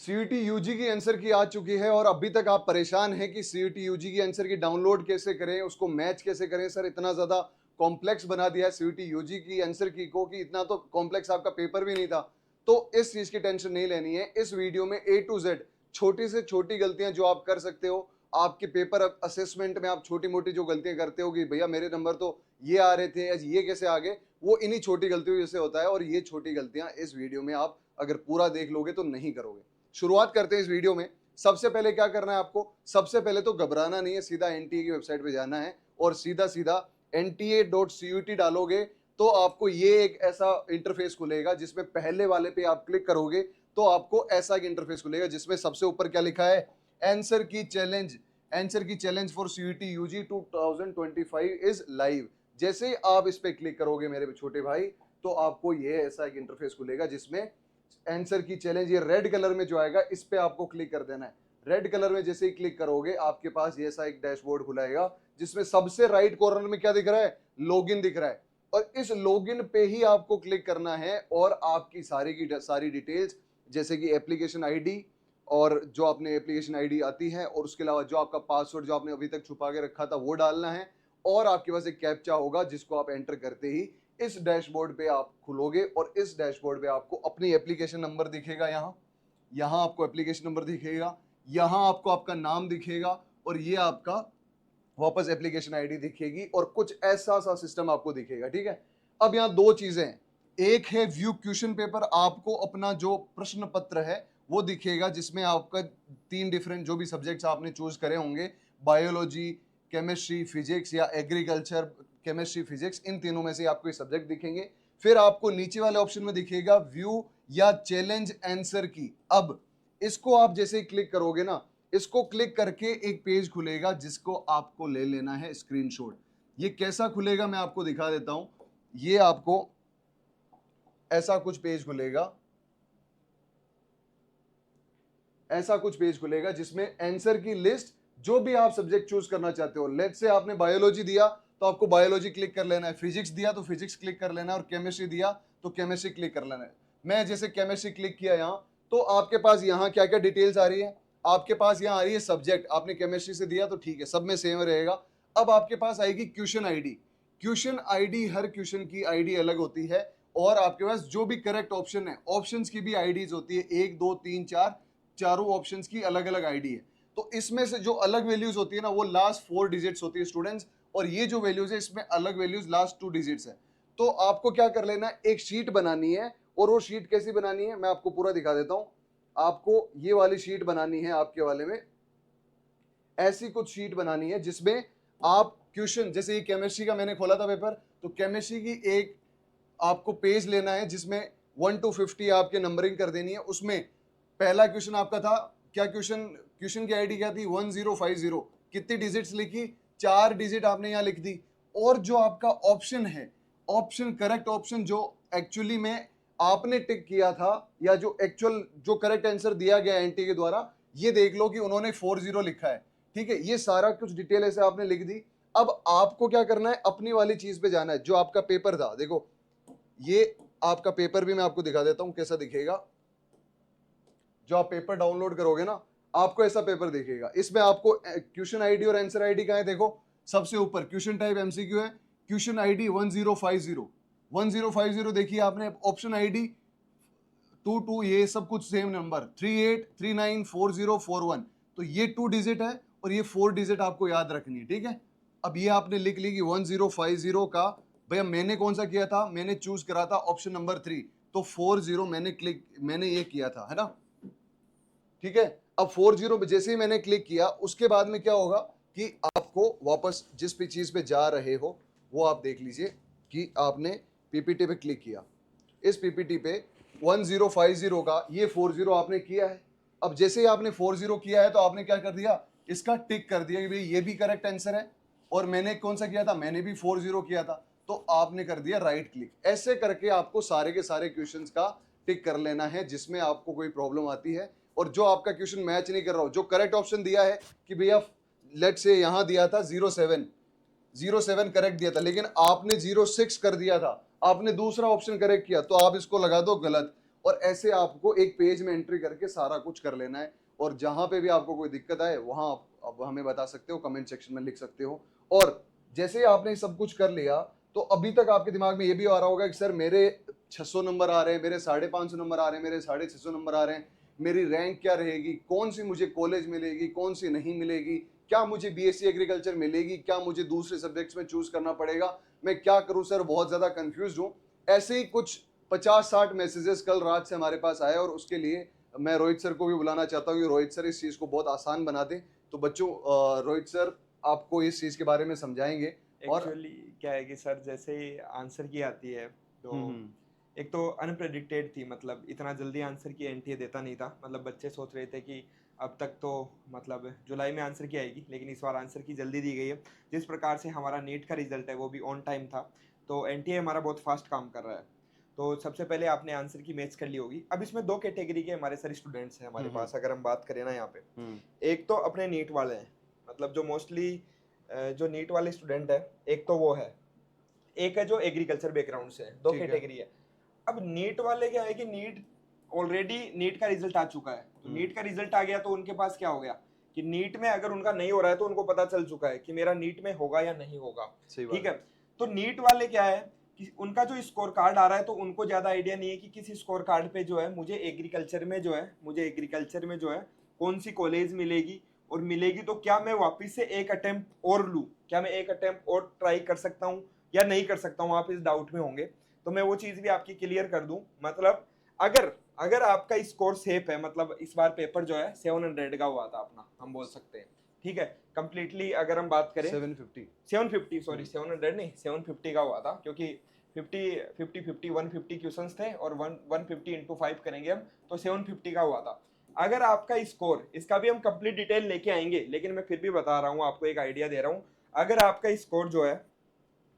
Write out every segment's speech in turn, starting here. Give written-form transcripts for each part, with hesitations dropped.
CET UG की answer की आ चुकी है और अभी तक आप परेशान हैं कि सीईटी यूजी की आंसर की डाउनलोड कैसे करें, उसको मैच कैसे करें। सर इतना ज्यादा कॉम्प्लेक्स बना दिया है सीईटी यूजी की आंसर की को कि इतना तो कॉम्प्लेक्स आपका पेपर भी नहीं था। तो इस चीज की टेंशन नहीं लेनी है। इस वीडियो में ए टू जेड छोटी से छोटी गलतियां जो आप कर सकते हो आपके पेपर असेसमेंट में, आप छोटी मोटी जो गलतियां करते हो कि भैया मेरे नंबर तो ये आ रहे थे, ये कैसे आ गए, वो इन्हीं छोटी गलतियों से होता है। और ये छोटी गलतियां इस वीडियो में आप अगर पूरा देख लोगे तो नहीं करोगे। शुरुआत करते हैं इस वीडियो में। सबसे पहले क्या करना है आपको, सबसे पहले तो घबराना नहीं है, सीधा एनटीए की वेबसाइट पे जाना है और सीधा सीधा nta.cut डालोगे तो आपको ये एक ऐसा इंटरफेस खुलेगा जिसमें पहले वाले पे आप क्लिक करोगे तो आपको ऐसा एक इंटरफेस खुलेगा जिसमें सबसे ऊपर क्या लिखा है, answer key challenge, answer key challenge for CET UG 2025 is live. जैसे ही आप इस पे क्लिक करोगे मेरे छोटे भाई तो आपको ये ऐसा एक इंटरफेस खुलेगा जिसमें आंसर की चैलेंज, ये रेड कलर में जो आएगा इस पे आपको क्लिक कर देना है। रेड कलर में जैसे ही क्लिक करोगे आपके पास ये ऐसा एक डैशबोर्ड खुलाएगा जिसमें सबसे राइट कॉर्नर में क्या दिख रहा है, लॉगिन दिख रहा है। और इस लॉगिन पे ही आपको क्लिक करना है और आपकी सारी की सारी डिटेल्स जैसे कि एप्लीकेशन आईडी और जो आपने एप्लीकेशन आईडी आती है और उसके अलावा जो आपका पासवर्ड जो आपने अभी तक छुपा के रखा था वो डालना है। और आपके पास एक कैप्चा होगा जिसको आप एंटर करते ही इस डैशबोर्ड पे आप खुलोगे और इस डैशबोर्ड पे आपको अपनी एप्लीकेशन नंबर दिखेगा। यहाँ आपको एप्लीकेशन नंबर दिखेगा, यहाँ आपको आपका नाम दिखेगा और ये आपका वापस एप्लीकेशन आईडी दिखेगी और कुछ ऐसा सा सिस्टम आपको दिखेगा। ठीक है, अब यहाँ दो चीजें हैं। एक है व्यू क्वेश्चन पेपर, आपको अपना जो प्रश्न पत्र है वो दिखेगा जिसमें आपका 3 डिफरेंट जो भी सब्जेक्ट्स आपने चूज करे होंगे, बायोलॉजी, केमिस्ट्री, फिजिक्स या एग्रीकल्चर, केमिस्ट्री, फिजिक्स, इन तीनों में से आपको ये सब्जेक्ट दिखेंगे। फिर आपको नीचे वाले ऑप्शन में दिखेगा व्यू या चैलेंज आंसर की। अब इसको आप जैसे ही क्लिक करोगे ना, इसको क्लिक करके एक पेज खुलेगा जिसको आपको ले लेना है स्क्रीनशॉट। ये कैसा खुलेगा मैं आपको दिखा देता हूं। ये आपको ऐसा कुछ पेज खुलेगा, ऐसा कुछ पेज खुलेगा जिसमें आंसर की लिस्ट, जो भी आप सब्जेक्ट चूज करना चाहते हो। लेट्स से आपने बायोलॉजी दिया तो आपको बायोलॉजी क्लिक कर लेना है, फिजिक्स दिया तो फिजिक्स क्लिक कर लेना है और केमिस्ट्री दिया तो केमिस्ट्री क्लिक कर लेना है। मैं जैसे केमिस्ट्री क्लिक किया यहाँ तो आपके पास यहाँ क्या क्या डिटेल्स आ रही है, आपके पास यहाँ आ रही है सब्जेक्ट, आपने केमिस्ट्री से दिया तो ठीक है, सब में सेम रहेगा। अब आपके पास आएगी क्वेश्चन आईडी। क्वेश्चन आईडी, हर क्वेश्चन की आईडी अलग होती है और आपके पास जो भी करेक्ट ऑप्शन है, ऑप्शंस की भी आईडीज होती है, 1 2 3 4, चारों ऑप्शंस की अलग अलग आईडी है। तो इसमें से जो अलग वैल्यूज होती है ना वो लास्ट 4 डिजिट्स होती है स्टूडेंट्स, और ये जो वैल्यूज है इसमें अलग वैल्यूज लास्ट 2 डिजिट्स है। तो आपको क्या कर लेना है, एक शीट बनानी है और वो शीट कैसी बनानी है मैं आपको पूरा दिखा देता हूं। आपको ये वाली शीट बनानी है, आपके वाले में ऐसी कुछ शीट बनानी है जिसमें आप क्वेश्चन, जैसे ये केमिस्ट्री का मैंने खोला था पेपर, तो केमिस्ट्री की एक आपको पेज लेना है जिसमें 1 to 50 आपके नंबरिंग कर देनी है। उसमें पहला क्वेश्चन आपका था क्या, क्वेश्चन की आईडी क्या थी, 1050। कितनी डिजिट्स लिखी, 4 डिजिट आपने यहाँ लिख दी। और जो आपका ऑप्शन है, ऑप्शन करेक्ट ऑप्शन जो एक्चुअली में आपने टिक किया था या जो एक्चुअल जो करेक्ट आंसर दिया गया एनटी के द्वारा, ये देख लो कि उन्होंने 40 लिखा है। ठीक है, ये सारा कुछ डिटेल ऐसे आपने लिख दी। अब आपको क्या करना है, अपनी वाली चीज पे जाना है जो आपका पेपर था। देखो ये आपका पेपर भी मैं आपको दिखा देता हूं कैसा दिखेगा। जो आप पेपर डाउनलोड करोगे ना आपको ऐसा पेपर दिखेगा। इसमें आपको क्वेश्चन आईडी और आंसर आईडी कहाँ है, देखो सबसे ऊपर क्वेश्चन टाइप एमसीक्यू है, क्वेश्चन आईडी 1050 देखिए आपने, ऑप्शन आईडी 22, ये सब कुछ सेम नंबर 38394041। तो ये 2 डिजिट है और ये 4 डिजिट आपको याद रखनी है। ठीक है, अब ये आपने लिख ली कि 1050 का, भैया मैंने कौन सा किया था, मैंने चूज करा था ऑप्शन नंबर 3, तो 40 मैंने ये किया था, है ना। ठीक है, अब 40 जैसे ही मैंने क्लिक किया उसके बाद में क्या होगा कि आपको वापस जिस भी चीज पे जा रहे हो वो आप देख लीजिए कि आपने पीपीटी पे क्लिक किया। इस पीपीटी पे 1050 का ये 40 आपने किया है। अब जैसे ही आपने 40 किया है तो आपने क्या कर दिया, इसका टिक कर दिया कि भाई ये भी करेक्ट आंसर है। और मैंने कौन सा किया था, मैंने भी 40 किया था, तो आपने कर दिया राइट क्लिक। ऐसे करके आपको सारे के सारे क्वेश्चंस का टिक कर लेना है जिसमें आपको कोई प्रॉब्लम आती है और जो आपका क्वेश्चन मैच नहीं कर रहा हो। जो करेक्ट ऑप्शन दिया है कि भैया लेट से यहां दिया था 07 करेक्ट दिया था, लेकिन आपने 06 कर दिया था, आपने दूसरा ऑप्शन करेक्ट किया, तो आप इसको लगा दो गलत। और ऐसे आपको एक पेज में एंट्री करके सारा कुछ कर लेना है। और जहां पे भी आपको कोई दिक्कत आए वहां आप हमें बता सकते हो, कमेंट सेक्शन में लिख सकते हो। और जैसे ही आपने सब कुछ कर लिया, तो अभी तक आपके दिमाग में ये भी आ रहा होगा कि सर मेरे 600 नंबर आ रहे हैं, मेरे 550 नंबर आ रहे हैं, मेरे 650 नंबर आ रहे हैं, मेरी रैंक क्या रहेगी, कौन सी मुझे कॉलेज मिलेगी, कौन सी नहीं मिलेगी, क्या मुझे बीएससी एग्रीकल्चर मिलेगी, क्या मुझे दूसरे सब्जेक्ट्स में चूज करना पड़ेगा, मैं क्या करूं सर, बहुत ज्यादा कंफ्यूज हूं। ऐसे ही कुछ 50-60 मैसेजेस कल रात से हमारे पास आए, और उसके लिए मैं रोहित सर को भी बुलाना चाहता हूँ कि रोहित सर इस चीज को बहुत आसान बना दें। तो बच्चों, रोहित सर आपको इस चीज के बारे में समझाएंगे। और एक्चुअली क्या है कि सर जैसे ही आंसर की आती है तो हम्म एक तो अनप्रेडिक्टेड थी, मतलब इतना जल्दी आंसर की एनटीए देता नहीं था। मतलब बच्चे सोच रहे थे कि अब तक तो मतलब जुलाई में आंसर की आएगी, लेकिन इस बार आंसर की जल्दी दी गई है। जिस प्रकार से हमारा नीट का रिजल्ट है वो भी ऑन टाइम था, तो एनटीए हमारा बहुत फास्ट काम कर रहा है। तो सबसे पहले आपने आंसर की मैच कर ली होगी। अब इसमें दो कैटेगरी के हमारे सर स्टूडेंट्स हैं हमारे हम्म पास, अगर हम बात करें ना यहाँ पे। हम्म एक तो अपने नीट वाले हैं, मतलब जो मोस्टली जो नीट वाले स्टूडेंट है, एक तो वो है, एक है जो एग्रीकल्चर बैकग्राउंड से है। दो ठीक है। कैटेगरी है। अब नीट वाले क्या है कि नीट ऑलरेडी नीट का रिजल्ट आ चुका है, तो हम्म नीट का रिजल्ट आ गया तो उनके पास क्या हो गया कि नीट में अगर उनका नहीं हो रहा है तो उनको पता चल चुका है कि मेरा नीट में होगा या नहीं होगा। सही ठीक बात है। है। तो नीट वाले क्या है कि उनका जो स्कोर कार्ड आ रहा है तो उनको ज्यादा आइडिया नहीं है कि किस स्कोर कार्ड पे जो है मुझे एग्रीकल्चर में जो है कौन सी कॉलेज मिलेगी, और मिलेगी तो क्या मैं वापिस से एक अटेम्प्ट और लूँ, क्या मैं एक अटेम्प्ट और ट्राई कर सकता हूँ या नहीं कर सकता हूँ, आप इस डाउट में होंगे। तो मैं वो चीज भी आपकी क्लियर कर दूं। मतलब अगर अगर आपका स्कोर सेफ है, मतलब इस बार पेपर जो है 700 का हुआ था अपना, हम बोल सकते हैं। ठीक है, कंप्लीटली अगर हम बात करें 750। 750, सॉरी हम्म 700 नहीं 750 का हुआ था, क्योंकि 50 150 क्वेश्चंस थे और 150 इंटू 5 करेंगे हम, तो 750 का हुआ था। अगर आपका स्कोर, इसका भी हम कंप्लीट डिटेल लेके आएंगे, लेकिन मैं फिर भी बता रहा हूँ आपको, एक आइडिया दे रहा हूँ। अगर आपका स्कोर जो है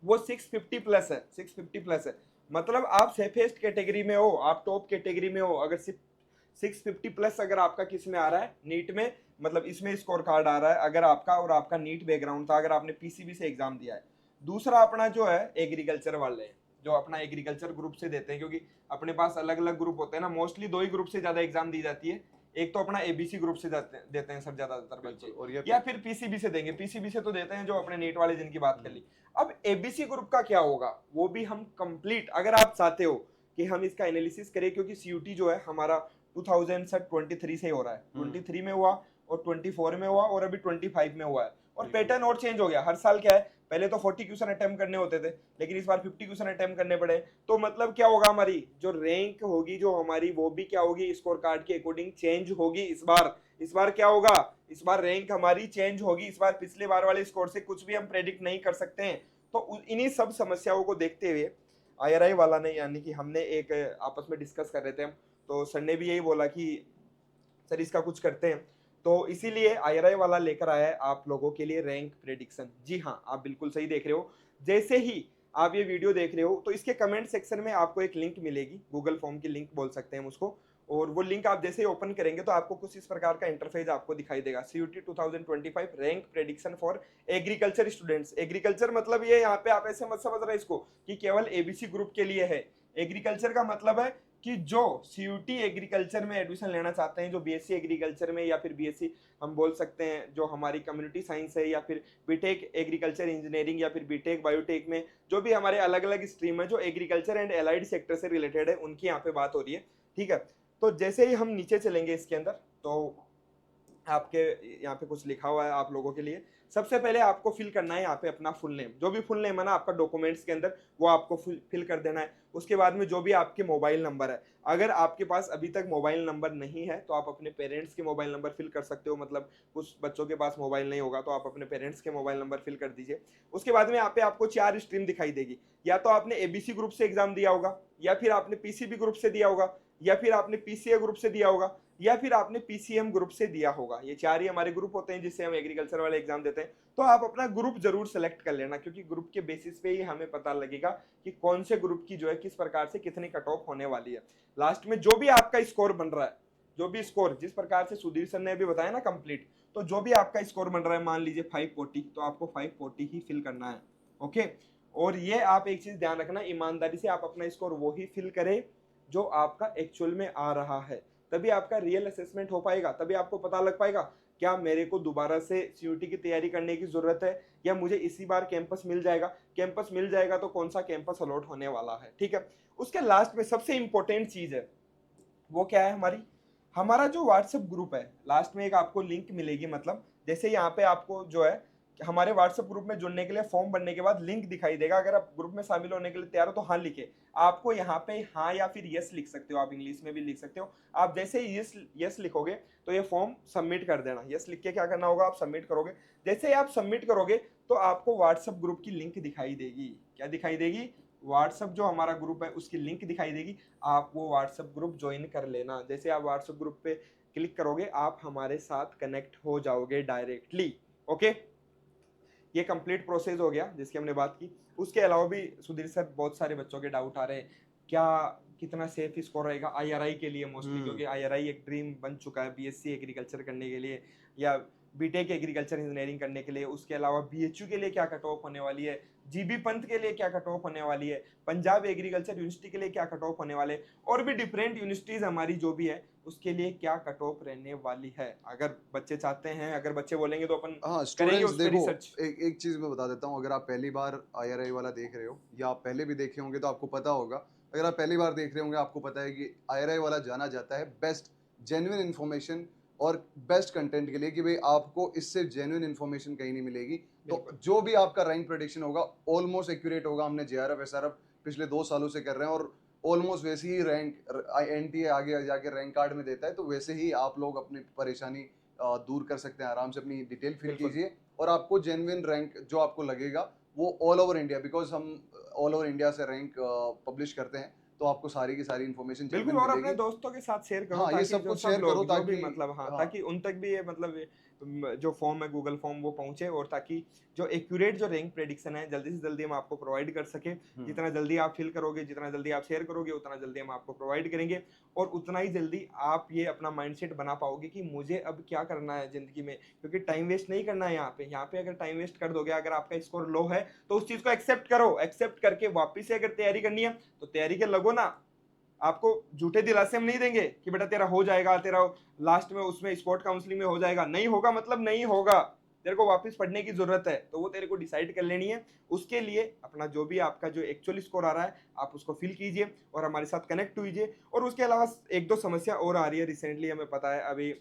वो 650 प्लस है, 650 प्लस है, मतलब आप सेफेस्ट कैटेगरी में हो, आप टॉप कैटेगरी में हो। अगर 650 प्लस अगर आपका किस में आ रहा है नीट में, मतलब इसमें स्कोर कार्ड आ रहा है अगर आपका, और आपका नीट बैकग्राउंड था, अगर आपने पीसीबी से एग्जाम दिया है। दूसरा अपना जो है एग्रीकल्चर वाले हैं, जो अपना एग्रीकल्चर ग्रुप से देते हैं, क्योंकि अपने पास अलग अलग ग्रुप होते हैं ना, मोस्टली दो ही ग्रुप से ज्यादा एग्जाम दी जाती है। एक तो अपना एबीसी ग्रुप से देते हैं सर ज्यादातर बिल्कुल। बच्चे, और ये या फिर पीसीबी से देंगे। पीसीबी से तो देते हैं जो अपने नीट वाले जिनकी बात कर ली। अब एबीसी ग्रुप का क्या होगा वो भी हम कंप्लीट, अगर आप चाहते हो कि हम इसका एनालिसिस करें, क्योंकि सीयूटी जो है हमारा 2023 से ही हो रहा है, 23 में हुआ और 24 में हुआ और अभी 25 में हुआ है। और बिल्कुल। पैटर्न और चेंज हो गया हर साल। क्या है, पहले तो 40 क्वेश्चन अटेम्प्ट करने होते थे, लेकिन इस बार 50 क्वेश्चन अटेम्प्ट करने पड़े। तो मतलब क्या होगा, हमारी जो रैंक होगी जो हमारी, वो भी क्या होगी, स्कोर कार्ड के अकॉर्डिंग चेंज होगी इस बार क्या होगा, इस बार रैंक हमारी चेंज होगी। इस बार पिछले बार वाले स्कोर से कुछ भी हम प्रेडिक्ट नहीं कर सकते हैं। तो इन्हीं सब समस्याओं को देखते हुए आईआरआई वाला ने, यानी कि हमने एक आपस में डिस्कस कर रहे थे हम, तो सर ने भी यही बोला कि सर इसका कुछ करते हैं। तो इसीलिए आईआरआई वाला लेकर आया है आप लोगों के लिए रैंक प्रेडिक्शन। जी हाँ, आप बिल्कुल सही देख रहे हो। जैसे ही आप ये वीडियो देख रहे हो तो इसके कमेंट सेक्शन में आपको एक लिंक मिलेगी, गूगल फॉर्म की लिंक बोल सकते हैं हम उसको। और वो लिंक आप जैसे ही ओपन करेंगे तो आपको कुछ इस प्रकार का इंटरफेस आपको दिखाई देगा, CUET 2025 rank prediction for agriculture students. Agriculture मतलब ये, यहाँ पे आप ऐसे मत समझ रहे इसको कि केवल एबीसी ग्रुप के लिए है। एग्रीकल्चर का मतलब है कि जो सीयूटी एग्रीकल्चर में एडमिशन लेना चाहते हैं, जो बीएससी एग्रीकल्चर में, या फिर बीएससी हम बोल सकते हैं जो हमारी कम्युनिटी साइंस है, या फिर बीटेक एग्रीकल्चर इंजीनियरिंग, या फिर बीटेक बायोटेक में, जो भी हमारे अलग अलग स्ट्रीम है जो एग्रीकल्चर एंड एलाइड सेक्टर से रिलेटेड है, उनकी यहाँ पे बात हो रही है। ठीक है। तो जैसे ही हम नीचे चलेंगे इसके अंदर, तो आपके यहाँ पे कुछ लिखा हुआ है आप लोगों के लिए। सबसे पहले आपको फिल करना है यहाँ पे अपना फुल नेम, जो भी फुल नेम है ना आपका डॉक्यूमेंट्स के अंदर, वो आपको फिल कर देना है। उसके बाद में जो भी आपके मोबाइल नंबर है, अगर आपके पास अभी तक मोबाइल नंबर नहीं है तो आप अपने पेरेंट्स के मोबाइल नंबर फिल कर सकते हो। मतलब कुछ बच्चों के पास मोबाइल नहीं होगा तो आप अपने पेरेंट्स के मोबाइल नंबर फिल कर दीजिए। उसके बाद में यहाँ पे आपको 4 स्ट्रीम दिखाई देगी, या तो आपने एबीसी ग्रुप से एग्जाम दिया होगा, या फिर आपने पीसीबी ग्रुप से दिया होगा, या फिर आपने पीसीए ग्रुप से दिया होगा, या फिर आपने पीसीएम ग्रुप से दिया होगा। ये 4 ही हमारे ग्रुप होते हैं जिससे हम एग्रीकल्चर वाले एग्जाम देते हैं। तो आप अपना ग्रुप जरूर सेलेक्ट कर लेना, क्योंकि ग्रुप के बेसिस पे ही हमें पता लगेगा कि कौन से ग्रुप की जो है किस प्रकार से कितनी कट ऑफ होने वाली है। लास्ट में जो भी आपका स्कोर बन रहा है, जो भी स्कोर जिस प्रकार से सुधीर सर ने अभी बताया ना कंप्लीट, तो जो भी आपका स्कोर बन रहा है, मान लीजिए 540, तो आपको 540 ही फिल करना है। ओके। और ये आप एक चीज ध्यान रखना, ईमानदारी से आप अपना स्कोर वो ही फिल करें जो आपका एक्चुअल में आ रहा है, तभी आपका रियल असेसमेंट हो पाएगा, तभी आपको पता लग पाएगा क्या मेरे को दोबारा से सीयूटी की तैयारी करने की जरूरत है या मुझे इसी बार कैंपस मिल जाएगा। कैंपस मिल जाएगा तो कौन सा कैंपस अलॉट होने वाला है, ठीक है। उसके लास्ट में सबसे इंपॉर्टेंट चीज है वो क्या है, हमारी हमारा जो व्हाट्सएप ग्रुप है, लास्ट में एक आपको लिंक मिलेगी, मतलब जैसे यहाँ पे आपको जो है हमारे व्हाट्सएप ग्रुप में जुड़ने के लिए फॉर्म भरने के बाद लिंक दिखाई देगा। अगर आप ग्रुप में शामिल होने के लिए तैयार हो तो हाँ लिखे। आपको यहाँ पे हाँ या फिर यस लिख सकते हो, आप इंग्लिश में भी लिख सकते हो। आप जैसे ही यस लिखोगे तो ये फॉर्म सबमिट कर देना। यस लिख के क्या करना होगा, आप सबमिट करोगे। जैसे ही आप सबमिट करोगे तो आपको व्हाट्सएप ग्रुप की लिंक दिखाई देगी। क्या दिखाई देगी, व्हाट्सएप जो हमारा ग्रुप है उसकी लिंक दिखाई देगी। आप वो व्हाट्सएप ग्रुप ज्वाइन कर लेना। जैसे आप व्हाट्सएप ग्रुप पे क्लिक करोगे आप हमारे साथ कनेक्ट हो जाओगे डायरेक्टली। ओके, ये कंप्लीट प्रोसेस हो गया जिसकी हमने बात की। उसके अलावा भी सुधीर सर बहुत सारे बच्चों के डाउट आ रहे हैं, क्या कितना सेफ स्कोर रहेगा आईआरआई के लिए मोस्टली, क्योंकि आईआरआई एक ड्रीम बन चुका है बीएससी एग्रीकल्चर करने के लिए या बीटेक एग्रीकल्चर इंजीनियरिंग करने के लिए। उसके अलावा बीएचयू के लिए क्या कट ऑफ होने वाली है, जीबी पंत के लिए क्या कट ऑफ होने वाली है, पंजाब एग्रीकल्चर यूनिवर्सिटी के लिए क्या कट ऑफ होने वाले, और भी डिफरेंट यूनिवर्सिटीज हमारी जो भी है उसके लिए क्या कट ऑफ रहने वाली है। अगर बच्चे चाहते हैं, अगर बच्चे बोलेंगे तो अपन हाँ करेंगे स्टूडेंट्स उस पर देखो, रिसर्च। एक चीज मैं बता देता हूँ। अगर आप पहली बार आईआरआई वाला देख रहे हो या आप पहले भी देखे होंगे तो आपको पता होगा। अगर आप पहली बार देख रहे होंगे आपको पता है कि आईआरआई वाला जाना जाता है बेस्ट जेन्युइन इन्फॉर्मेशन और बेस्ट कंटेंट के लिए, कि भाई आपको इससे जेन्युइन इन्फॉर्मेशन कहीं नहीं मिलेगी। तो बिल्कुल जो भी आपका रैंक प्रेडिक्शन होगा ऑलमोस्ट एक्यूरेट होगा। हमने जेआरएफ एसआरएफ पिछले 2 सालों से कर रहे हैं और ऑलमोस्ट वैसे ही रैंक एनटीए आगे जाके रैंक कार्ड में देता है। तो वैसे ही आप लोग अपनी परेशानी दूर कर सकते हैं। आराम से अपनी डिटेल फिल बिल्कुल कीजिए और आपको जेन्युइन रैंक जो आपको लगेगा वो ऑल ओवर इंडिया, बिकॉज हम ऑल ओवर इंडिया से रैंक पब्लिश करते हैं, तो आपको सारी की सारी इन्फॉर्मेशन बिल्कुल। जेन्युइन और अपने मिलेगी। दोस्तों के साथ शेयर करो हाँ, ये ताकि सब जो कुछ सब शेयर करो लोग जो भी ताकि मतलब हाँ हाँ ताकि उन तक भी ये मतलब जो फॉर्म है गूगल फॉर्म वो पहुंचे, और ताकि जो एक्यूरेट जो रैंक प्रेडिक्शन है जल्दी से जल्दी हम आपको प्रोवाइड कर सके। जितना जल्दी आप फिल करोगे, जितना जल्दी आप शेयर करोगे, उतना जल्दी हम आपको प्रोवाइड करेंगे, और उतना ही जल्दी आप ये अपना माइंडसेट बना पाओगे कि मुझे अब क्या करना है जिंदगी में। क्योंकि टाइम वेस्ट नहीं करना है यहाँ पे अगर टाइम वेस्ट कर दोगे, अगर आपका स्कोर लो है तो उस चीज को एक्सेप्ट करो। एक्सेप्ट करके वापिस से अगर तैयारी करनी है तो तैयारी के लगो ना। आपको झूठे दिलासे हम नहीं देंगे कि बेटा तेरा हो जाएगा, तेरा लास्ट में उसमें स्पोर्ट काउंसलिंग में हो जाएगा। नहीं होगा मतलब नहीं होगा, तेरे को वापस पढ़ने की जरूरत है, तो वो तेरे को डिसाइड कर लेनी है। उसके लिए अपना जो भी आपका जो एक्चुअल स्कोर आ रहा है आप उसको फिल कीजिए और हमारे साथ कनेक्ट कीजिए। और उसके अलावा एक दो समस्या और आ रही है रिसेंटली, हमें पता है अभी,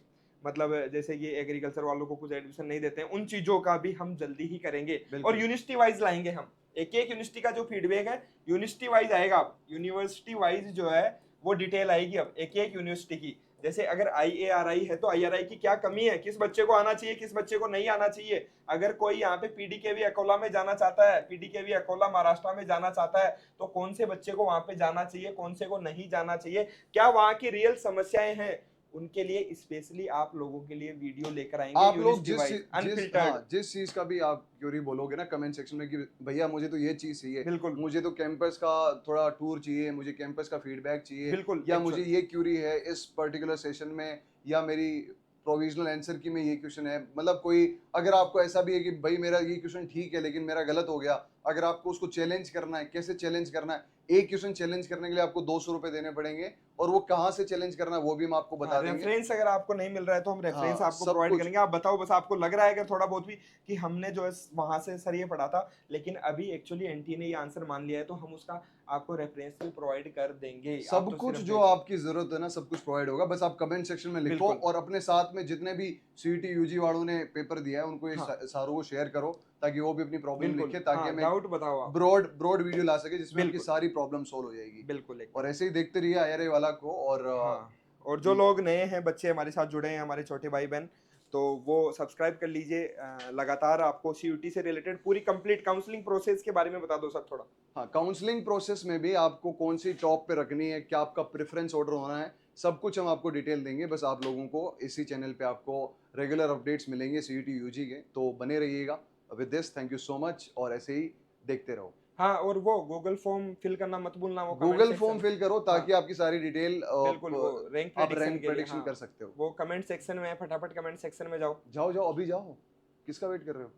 मतलब जैसे कि एग्रीकल्चर वालों को कुछ एडमिशन नहीं देते हैं, उन चीजों का भी हम जल्दी ही करेंगे। और बिल्कुल। यूनिवर्सिटी वाइज लाएंगे हम, एक एक यूनिवर्सिटी का जो फीडबैक है यूनिवर्सिटी वाइज आएगा। अब यूनिवर्सिटी वाइज जो है वो डिटेल आएगी अब एक एक यूनिवर्सिटी की। जैसे अगर आईएआरआई है तो आईआरआई की क्या कमी है, किस बच्चे को आना चाहिए, किस बच्चे को नहीं आना चाहिए। अगर कोई यहाँ पे पीडीकेवी अकोला में जाना चाहता है, पीडीकेवी अकोला महाराष्ट्र में जाना चाहता है, तो कौन से बच्चे को वहां पे जाना चाहिए, कौन से को नहीं जाना चाहिए, क्या वहां की रियल समस्याएं हैं, उनके लिए स्पेशली आप लोगों के लिए वीडियो लेकर आएंगे आप लोग यूनिवर्सिटी वाइज अनफिल्टर्ड। जिस चीज का भी आप क्यूरी बोलोगे ना कमेंट सेक्शन में कि भैया मुझे तो ये चीज चाहिए, बिल्कुल मुझे तो कैंपस का थोड़ा टूर चाहिए, मुझे कैंपस का फीडबैक चाहिए, बिल्कुल या मुझे एक्चुअल ये क्यूरी है इस पर्टिकुलर सेशन में, या मेरी प्रोविजनल आंसर की में ये क्वेश्चन है। मतलब कोई अगर आपको ऐसा भी है कि भाई मेरा ये क्वेश्चन ठीक है लेकिन मेरा गलत हो गया, अगर आपको उसको चैलेंज करना है, कैसे चैलेंज करना है, एक क्वेश्चन चैलेंज करने के लिए आपको 200 रुपए देने पड़ेंगे, और वो कहाँ से चैलेंज करना है वो भी हम आपको बता देंगे। रेफरेंस अगर आपको नहीं मिल रहा है तो हम रेफरेंस हाँ आपको सब प्रोवाइड कुछ। करेंगे। आप बताओ बस, आपको लग रहा है अगर थोड़ा बहुत भी कि हमने जो है वहां से सर ये पढ़ा था लेकिन अभी एक्चुअली एनटी ने ये आंसर मान लिया है, तो हम उसका आपको रेफरेंस भी प्रोवाइड कर देंगे। आप सब तो कुछ सिर्फ जो भेजो। आपकी जरूरत है ना सब कुछ प्रोवाइड होगा। बस आप कमेंट सेक्शन में लिखो बिल्कुल और अपने साथ में जितने भी सीईटी यूजी वालों ने पेपर दिया है उनको ये हाँ सारों को शेयर करो, ताकि वो भी अपनी प्रॉब्लम बिल्कुल लिखे, ताकि हाँ, हमें डाउट बताओ आप। ब्रॉड ब्रॉड वीडियो ला सके जिसमें आपकी बिल्कुल सारी प्रॉब्लम सोल्व हो जाएगी। बिल्कुल और एकदम। ऐसे ही देखते रहिए आईआरआई वाला को। और हाँ, और जो लोग नए हैं बच्चे हमारे साथ जुड़े हैं, हमारे छोटे भाई बहन, तो वो सब्सक्राइब कर लीजिए। लगातार आपको सीयूटी से रिलेटेड पूरी कंप्लीट काउंसलिंग प्रोसेस के बारे में बता दो सर थोड़ा। हाँ, काउंसलिंग प्रोसेस में भी आपको कौन सी टॉप पे रखनी है, क्या आपका प्रेफरेंस ऑर्डर होना है, सब कुछ हम आपको डिटेल देंगे। बस आप लोगों को इसी चैनल पे आपको रेगुलर अपडेट्स मिलेंगे सीईटी यूजी के, तो बने रहिएगा। With this thank you so much, और ऐसे ही देखते रहो। हाँ, और वो गूगल फॉर्म फिल करना मत भूलना, वो comment Google form section. Fill करो हाँ ताकि आपकी सारी डिटेल बिल्कुल, वो रैंक आप प्रेडिक्शन रैंक के लिए प्रेडिक्शन हाँ, कर सकते हो। वो कमेंट सेक्शन में है, फटाफट कमेंट सेक्शन में जाओ। जाओ जाओ अभी जाओ, किसका वेट कर रहे हो?